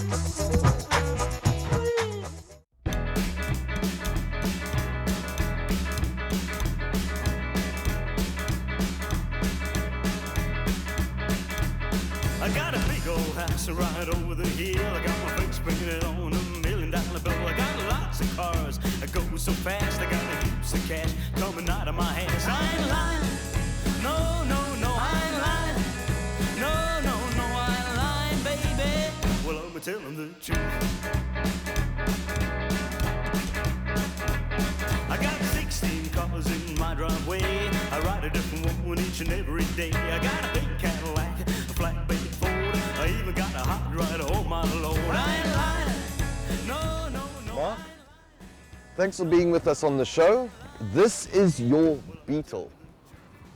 I got a big old house right over the hill. I got my face painted on $1 million bill. I got lots of cars that go so fast. I got heaps of cash coming out of my ass. I ain't lying. No, no, no, I ain't lying. No, no, no, I ain't lying, baby. Well, I'm telling the truth. I got 16 cars in my driveway. I ride a different one each and every day. I got a big Cadillac, a flatbed Ford. I even got a hot rod on my load. I ain't lying. No, no, no. Mark, thanks for being with us on the show. This is your Beetle.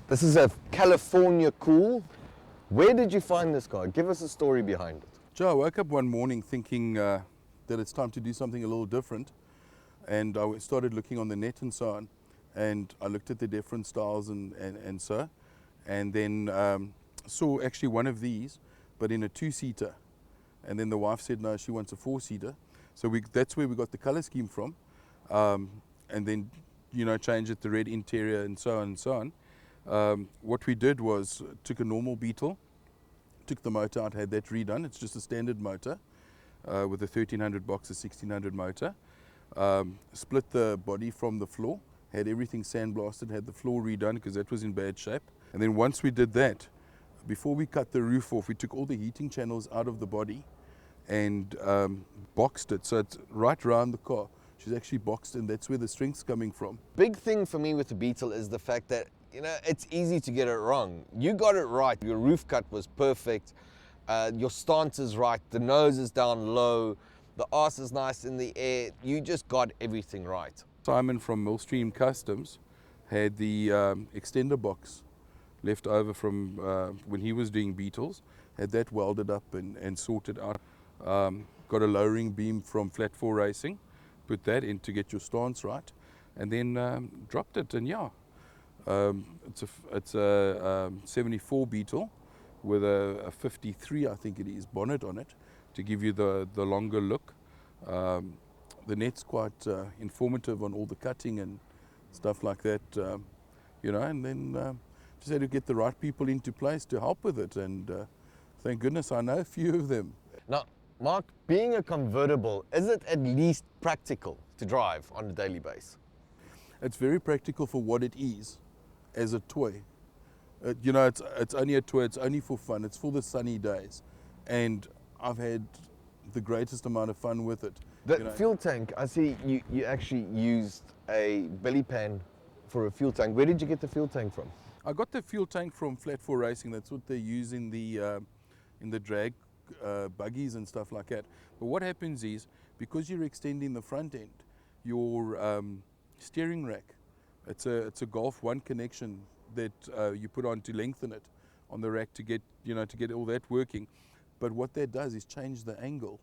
This is a California cool. Where did you find this car? Give us a story behind it. Joe, I woke up one morning thinking that it's time to do something a little different, and I started looking on the net and so on, and I looked at the different styles and then saw actually one of these, but in a two-seater, and then the wife said no, she wants a four-seater, so that's where we got the color scheme from, and then changed it, the red interior and so on and so on. What we did was took a normal Beetle, took the motor out, had that redone. It's just a standard motor with a 1300 box, a 1600 motor. Split the body from the floor, had everything sandblasted, had the floor redone because that was in bad shape. And then once we did that, before we cut the roof off, we took all the heating channels out of the body and boxed it. So it's right around the car. She's actually boxed, and that's where the strength's coming from. Big thing for me with the Beetle is the fact that it's easy to get it wrong. You got it right. Your roof cut was perfect. Your stance is right. The nose is down low. The arse is nice in the air. You just got everything right. Simon from Millstream Customs had the extender box left over from when he was doing Beetles. Had that welded up and sorted out. Got a lowering beam from Flat 4 Racing. Put that in to get your stance right. And then dropped it, and yeah. It's a 74 Beetle with a 53, I think it is, bonnet on it to give you the longer look. The net's quite informative on all the cutting and stuff like that, and then just had to get the right people into place to help with it, and thank goodness I know a few of them. Now, Mark, being a convertible, is it at least practical to drive on a daily basis? It's very practical for what it is as a toy. It's only a toy, it's only for fun, it's for the sunny days. And I've had the greatest amount of fun with it. The fuel tank, I see you actually used a belly pan for a fuel tank. Where did you get the fuel tank from? I got the fuel tank from Flat 4 Racing. That's what they use in the drag buggies and stuff like that. But what happens is, because you're extending the front end, your steering rack, it's a Golf 1 connection that you put on to lengthen it on the rack to get all that working. But what that does is change the angle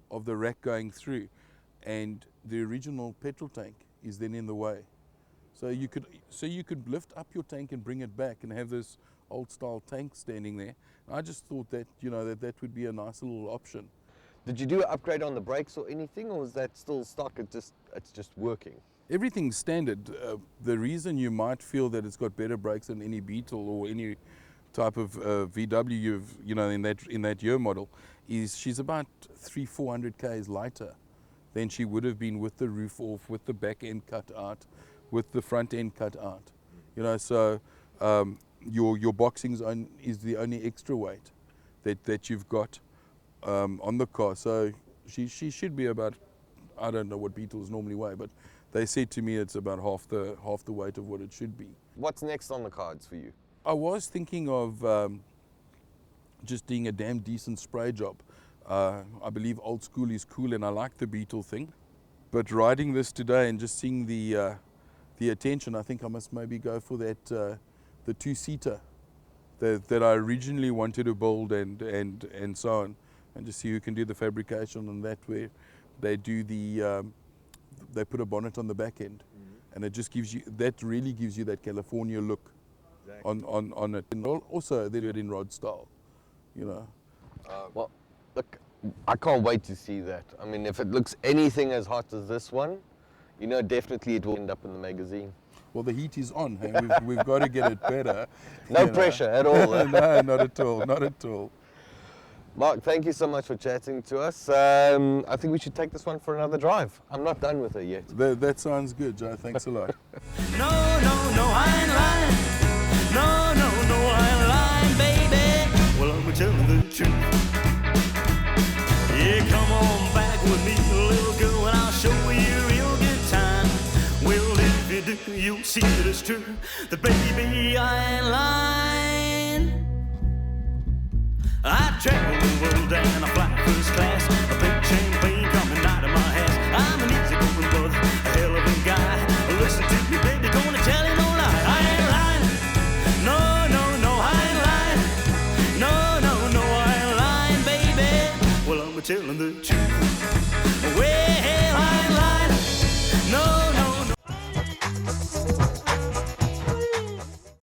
of the rack going through, and the original petrol tank is then in the way. So you could lift up your tank and bring it back and have this old style tank standing there. I just thought that that would be a nice little option. Did you do an upgrade on the brakes or anything, or is that still stock? It's just working? Everything's standard. The reason you might feel that it's got better brakes than any Beetle or any type of VW in that year model is she's about 300-400 k's lighter than she would have been with the roof off, with the back end cut out, with the front end cut out. So your boxing is the only extra weight that you've got on the car. So she should be about, I don't know what Beetles normally weigh, but they said to me it's about half the weight of what it should be. What's next on the cards for you? I was thinking of just doing a damn decent spray job. I believe old school is cool, and I like the Beetle thing. But riding this today and just seeing the attention, I think I must maybe go for that the two-seater that I originally wanted to build and so on, and just see who can do the fabrication on that, where they do they put a bonnet on the back end, and it just really gives you that California look. Exactly. on it. And also they do it in rod style, Well, look, I can't wait to see that. I mean, if it looks anything as hot as this one, you know, definitely it will end up in the magazine. Well, the heat is on. Hey? We've got to get it better. No pressure at all. No, not at all. Not at all. Mark, thank you so much for chatting to us. I think we should take this one for another drive. I'm not done with it yet. That sounds good, Joe. Thanks a lot. No, I ain't lying. No, I ain't lying, baby. Well, I'm telling the truth. Yeah, come on back with me, little girl, and I'll show you a real good time. Well, if you do, you'll see that it's true. The baby, I ain't lying. I travel the world and I fly first class. A big champagne coming out of my ass. I'm an easygoing brother, a hell of a guy. Listen to me, baby, gonna tell you no lie. I ain't lying. No, I ain't lying. No, I ain't lying, baby. Well, I'm telling the truth. Well, I ain't lying. No.